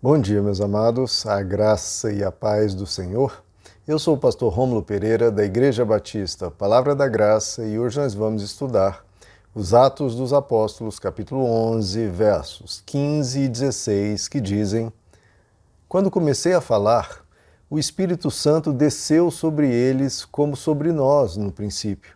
Bom dia, meus amados, a graça e a paz do Senhor. Eu sou o pastor Rômulo Pereira, da Igreja Batista Palavra da Graça, e hoje nós vamos estudar os Atos dos Apóstolos, capítulo 11, versos 15 e 16, que dizem: Quando comecei a falar, o Espírito Santo desceu sobre eles como sobre nós no princípio.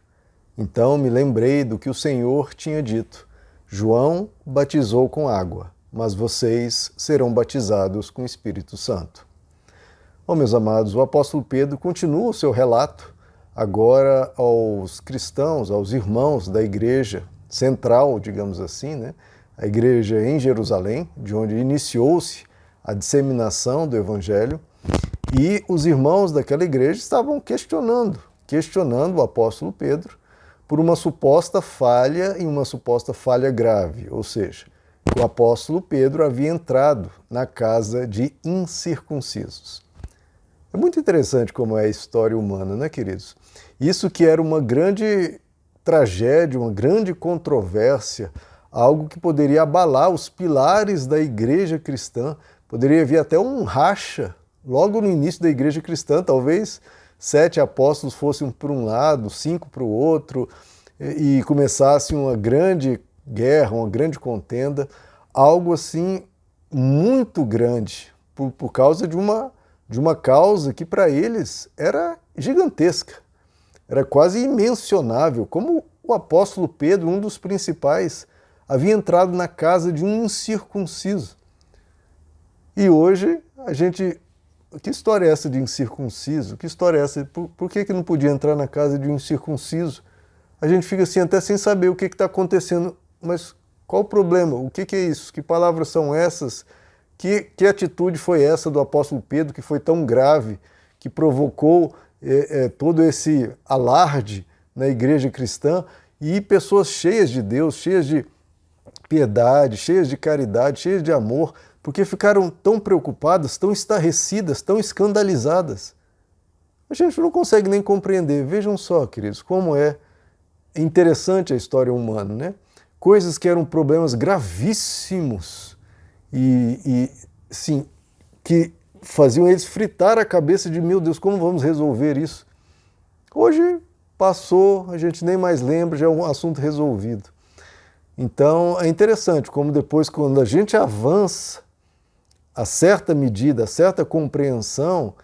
Então me lembrei do que o Senhor tinha dito: João batizou com água, mas vocês serão batizados com o Espírito Santo. Bom, meus amados, o apóstolo Pedro continua o seu relato agora aos cristãos, aos irmãos da igreja central, digamos assim, né? A igreja em Jerusalém, de onde iniciou-se a disseminação do Evangelho, e os irmãos daquela igreja estavam questionando o apóstolo Pedro por uma suposta falha e uma suposta falha grave, ou seja, o apóstolo Pedro havia entrado na casa de incircuncisos. É muito interessante como é a história humana, né, queridos? Isso que era uma grande tragédia, uma grande controvérsia, algo que poderia abalar os pilares da igreja cristã, poderia haver até um racha logo no início da igreja cristã, talvez 7 apóstolos fossem para um lado, 5 para o outro, e começasse uma grande guerra, uma grande contenda, algo assim muito grande, por causa de uma causa que para eles era gigantesca, era quase imensionável, como o apóstolo Pedro, um dos principais, havia entrado na casa de um incircunciso. E hoje a gente... Que história é essa de incircunciso? Que história é essa? Por que não podia entrar na casa de um incircunciso? A gente fica assim até sem saber o que está acontecendo, mas qual o problema? O que é isso? Que palavras são essas? Que atitude foi essa do apóstolo Pedro que foi tão grave, que provocou todo esse alarde na igreja cristã e pessoas cheias de Deus, cheias de piedade, cheias de caridade, cheias de amor, porque ficaram tão preocupadas, tão estarrecidas, tão escandalizadas? A gente não consegue nem compreender. Vejam só, queridos, como é interessante a história humana, né? Coisas que eram problemas gravíssimos sim, que faziam eles fritar a cabeça de, meu Deus, como vamos resolver isso? Hoje passou, a gente nem mais lembra, já é um assunto resolvido. Então é interessante como depois, quando a gente avança a certa medida, a certa compreensão,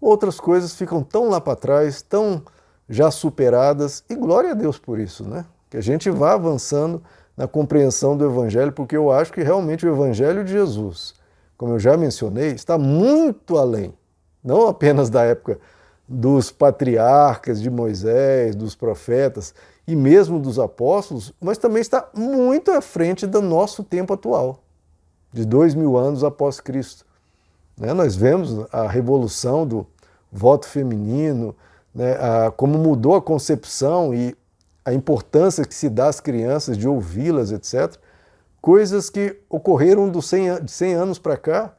outras coisas ficam tão lá para trás, tão já superadas, e glória a Deus por isso, né? Que a gente vá avançando na compreensão do Evangelho, porque eu acho que realmente o Evangelho de Jesus, como eu já mencionei, está muito além, não apenas da época dos patriarcas, de Moisés, dos profetas e mesmo dos apóstolos, mas também está muito à frente do nosso tempo atual, de 2000 anos após Cristo. Nós vemos a revolução do voto feminino, como mudou a concepção e a importância que se dá às crianças de ouvi-las, etc. Coisas que ocorreram de 100 anos para cá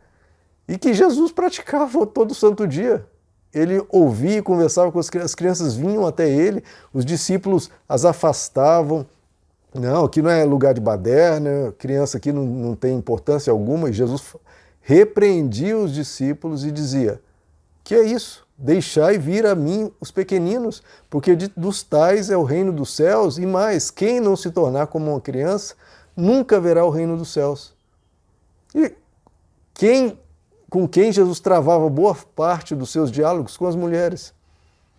e que Jesus praticava todo santo dia. Ele ouvia e conversava com as crianças, vinham até ele, os discípulos as afastavam. Não, aqui não é lugar de baderna, criança aqui não tem importância alguma. E Jesus repreendia os discípulos e dizia: que é isso? Deixai vir a mim os pequeninos, porque dos tais é o reino dos céus, e mais, quem não se tornar como uma criança, nunca verá o reino dos céus. E com quem Jesus travava boa parte dos seus diálogos? Com as mulheres.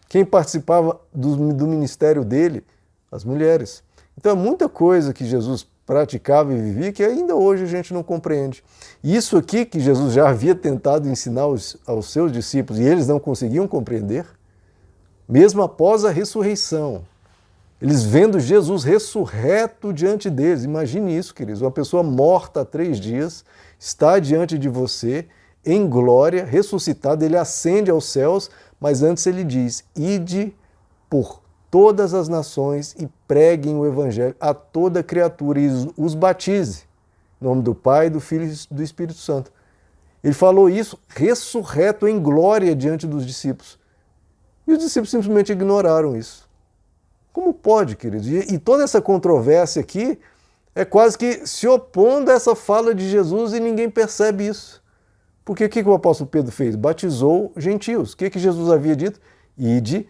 Quem participava do ministério dele? As mulheres. Então é muita coisa que Jesus praticava e vivia que ainda hoje a gente não compreende. E isso aqui que Jesus já havia tentado ensinar aos seus discípulos e eles não conseguiam compreender, mesmo após a ressurreição, eles vendo Jesus ressurreto diante deles. Imagine isso, queridos, uma pessoa morta há 3 dias, está diante de você, em glória, ressuscitado, ele ascende aos céus, mas antes ele diz: ide por todas as nações e preguem o Evangelho a toda criatura e os batize, em nome do Pai, do Filho e do Espírito Santo. Ele falou isso ressurreto em glória diante dos discípulos. E os discípulos simplesmente ignoraram isso. Como pode, queridos? E toda essa controvérsia aqui é quase que se opondo a essa fala de Jesus e ninguém percebe isso. Porque o que o apóstolo Pedro fez? Batizou gentios. O que Jesus havia dito? Ide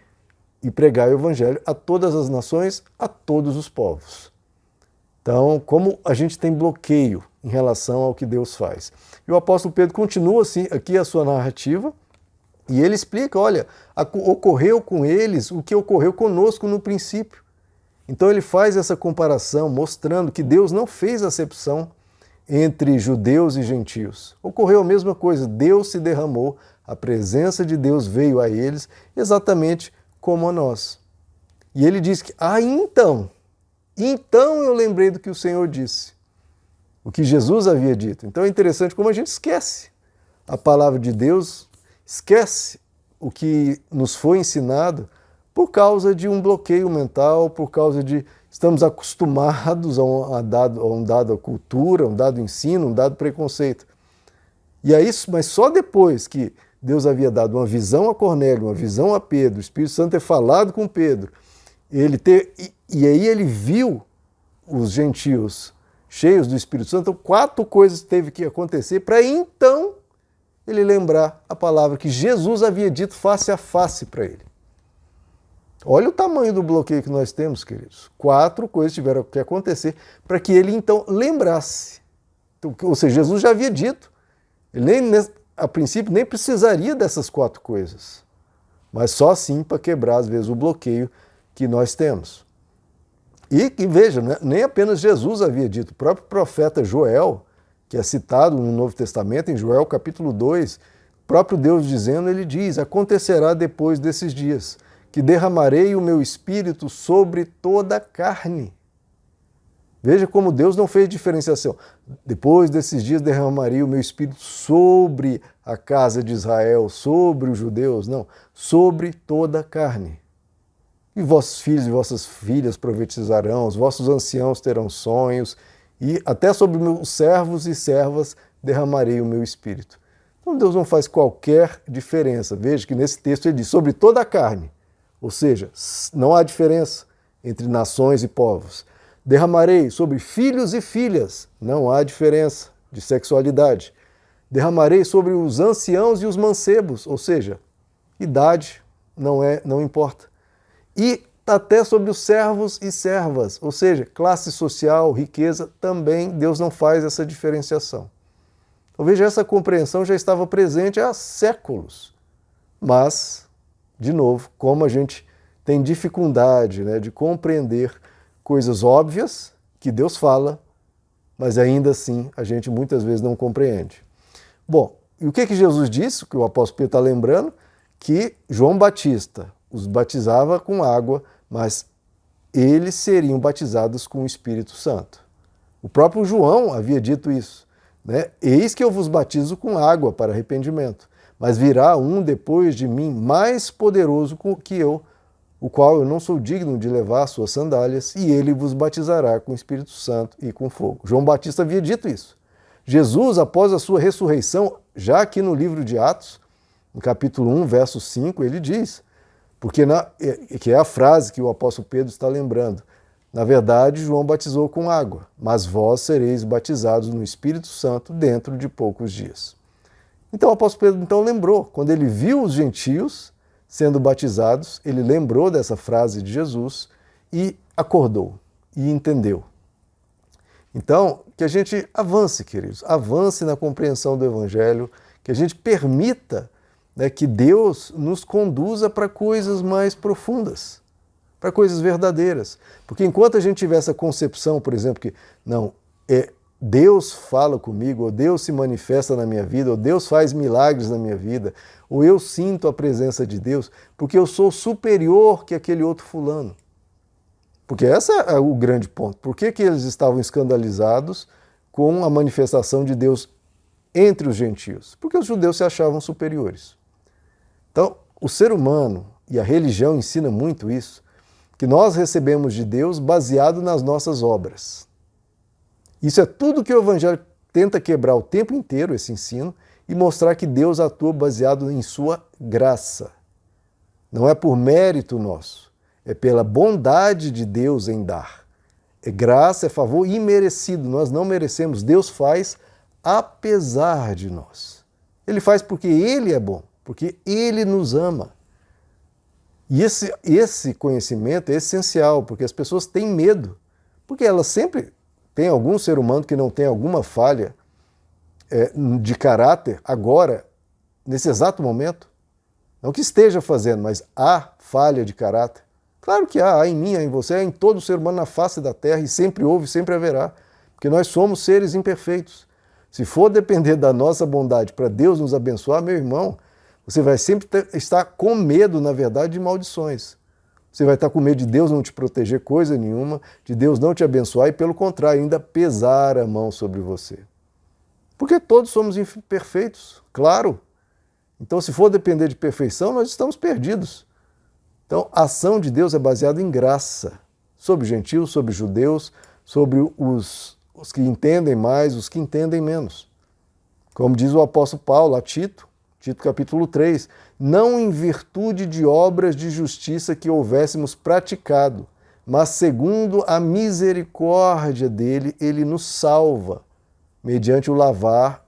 e pregai o evangelho a todas as nações, a todos os povos. Então, como a gente tem bloqueio em relação ao que Deus faz? E o apóstolo Pedro continua assim, aqui a sua narrativa, e ele explica, olha, ocorreu com eles o que ocorreu conosco no princípio. Então ele faz essa comparação, mostrando que Deus não fez acepção entre judeus e gentios. Ocorreu a mesma coisa, Deus se derramou, a presença de Deus veio a eles, exatamente como a nós. E ele diz que, então eu lembrei do que o Senhor disse, o que Jesus havia dito. Então é interessante como a gente esquece a palavra de Deus, esquece o que nos foi ensinado por causa de um bloqueio mental, por causa de estamos acostumados a um dado cultura, um dado ensino, um dado preconceito. E é isso, mas só depois que Deus havia dado uma visão a Cornélio, uma visão a Pedro, o Espírito Santo ter falado com Pedro, e aí ele viu os gentios cheios do Espírito Santo. Então, 4 coisas teve que acontecer para então ele lembrar a palavra que Jesus havia dito face a face para ele. Olha o tamanho do bloqueio que nós temos, queridos. 4 coisas tiveram que acontecer para que ele então lembrasse. Então, ou seja, Jesus já havia dito. Ele a princípio nem precisaria dessas 4 coisas, mas só assim para quebrar às vezes o bloqueio que nós temos. E veja, nem apenas Jesus havia dito, o próprio profeta Joel, que é citado no Novo Testamento, em Joel capítulo 2, o próprio Deus dizendo, ele diz, acontecerá depois desses dias, que derramarei o meu espírito sobre toda a carne. Veja como Deus não fez diferenciação. Depois desses dias derramarei o meu espírito sobre a casa de Israel, sobre os judeus, não, sobre toda a carne. E vossos filhos e vossas filhas profetizarão, os vossos anciãos terão sonhos, e até sobre meus servos e servas derramarei o meu espírito. Então Deus não faz qualquer diferença. Veja que nesse texto ele diz, sobre toda a carne. Ou seja, não há diferença entre nações e povos. Derramarei sobre filhos e filhas, não há diferença de sexualidade. Derramarei sobre os anciãos e os mancebos, ou seja, idade não importa. E até sobre os servos e servas, ou seja, classe social, riqueza, também Deus não faz essa diferenciação. Então veja, essa compreensão já estava presente há séculos. Mas, de novo, como a gente tem dificuldade de compreender coisas óbvias que Deus fala, mas ainda assim a gente muitas vezes não compreende. Bom, e o que Jesus disse, que o apóstolo Pedro está lembrando? Que João Batista os batizava com água, mas eles seriam batizados com o Espírito Santo. O próprio João havia dito isso. Eis que eu vos batizo com água para arrependimento, mas virá um depois de mim mais poderoso que eu, o qual eu não sou digno de levar suas sandálias, e ele vos batizará com o Espírito Santo e com fogo. João Batista havia dito isso. Jesus, após a sua ressurreição, já aqui no livro de Atos, no capítulo 1, verso 5, ele diz, que é a frase que o apóstolo Pedro está lembrando, na verdade, João batizou com água, mas vós sereis batizados no Espírito Santo dentro de poucos dias. Então o apóstolo Pedro lembrou, quando ele viu os gentios sendo batizados, ele lembrou dessa frase de Jesus e acordou e entendeu. Então, que a gente avance, queridos, avance na compreensão do Evangelho, que a gente permita que Deus nos conduza para coisas mais profundas, para coisas verdadeiras. Porque enquanto a gente tiver essa concepção, por exemplo, que Deus fala comigo, ou Deus se manifesta na minha vida, ou Deus faz milagres na minha vida, ou eu sinto a presença de Deus, porque eu sou superior que aquele outro fulano. Porque esse é o grande ponto. Por que eles estavam escandalizados com a manifestação de Deus entre os gentios? Porque os judeus se achavam superiores. Então, o ser humano, e a religião ensina muito isso, que nós recebemos de Deus baseado nas nossas obras. Isso é tudo que o Evangelho tenta quebrar o tempo inteiro, esse ensino, e mostrar que Deus atua baseado em sua graça. Não é por mérito nosso, é pela bondade de Deus em dar. É graça, é favor imerecido, nós não merecemos, Deus faz apesar de nós. Ele faz porque Ele é bom, porque Ele nos ama. E esse conhecimento é essencial, porque as pessoas têm medo, porque elas sempre têm algum ser humano que não tem alguma falha de caráter agora, nesse exato momento. Não que esteja fazendo, mas há falha de caráter. Claro que há em mim, há em você, há em todo ser humano na face da terra, e sempre houve, sempre haverá, porque nós somos seres imperfeitos. Se for depender da nossa bondade para Deus nos abençoar, meu irmão, você vai sempre estar com medo, na verdade, de maldições. Você vai estar com medo de Deus não te proteger coisa nenhuma, de Deus não te abençoar e, pelo contrário, ainda pesar a mão sobre você. Porque todos somos imperfeitos, claro. Então, se for depender de perfeição, nós estamos perdidos. Então, a ação de Deus é baseada em graça, sobre gentios, sobre judeus, sobre os que entendem mais, os que entendem menos. Como diz o apóstolo Paulo a Tito capítulo 3, não em virtude de obras de justiça que houvéssemos praticado, mas segundo a misericórdia dele, ele nos salva, mediante o lavar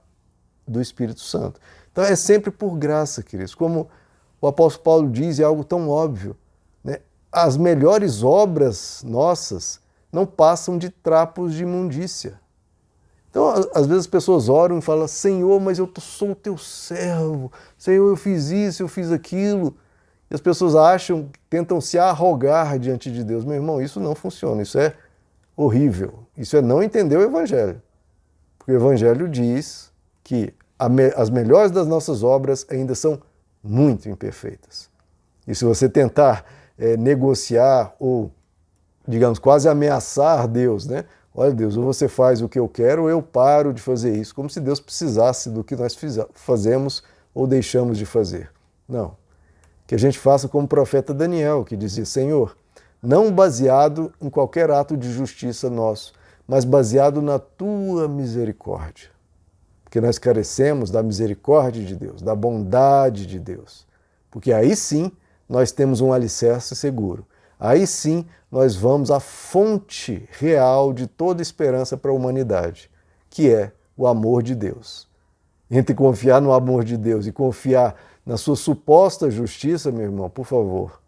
do Espírito Santo. Então é sempre por graça, queridos. Como o apóstolo Paulo diz, é algo tão óbvio, né? As melhores obras nossas não passam de trapos de imundícia. Então, às vezes as pessoas oram e falam, Senhor, mas eu sou o teu servo, Senhor, eu fiz isso, eu fiz aquilo. E as pessoas acham, tentam se arrogar diante de Deus. Meu irmão, isso não funciona, isso é horrível. Isso é não entender o Evangelho. Porque o Evangelho diz que as melhores das nossas obras ainda são muito imperfeitas. E se você tentar negociar ou, digamos, quase ameaçar Deus, né? Olha, Deus, ou você faz o que eu quero ou eu paro de fazer isso, como se Deus precisasse do que nós fazemos ou deixamos de fazer. Não. Que a gente faça como o profeta Daniel, que dizia, Senhor, não baseado em qualquer ato de justiça nosso, mas baseado na tua misericórdia. Porque nós carecemos da misericórdia de Deus, da bondade de Deus. Porque aí sim nós temos um alicerce seguro. Aí sim nós vamos à fonte real de toda esperança para a humanidade, que é o amor de Deus. Entre confiar no amor de Deus e confiar na sua suposta justiça, meu irmão, por favor,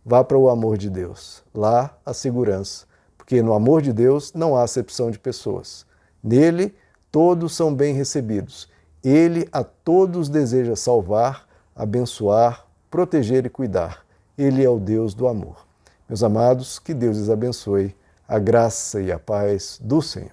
vá para o amor de Deus. Lá a segurança, porque no amor de Deus não há acepção de pessoas. Nele todos são bem recebidos. Ele a todos deseja salvar, abençoar, proteger e cuidar. Ele é o Deus do amor. Meus amados, que Deus lhes abençoe, a graça e a paz do Senhor.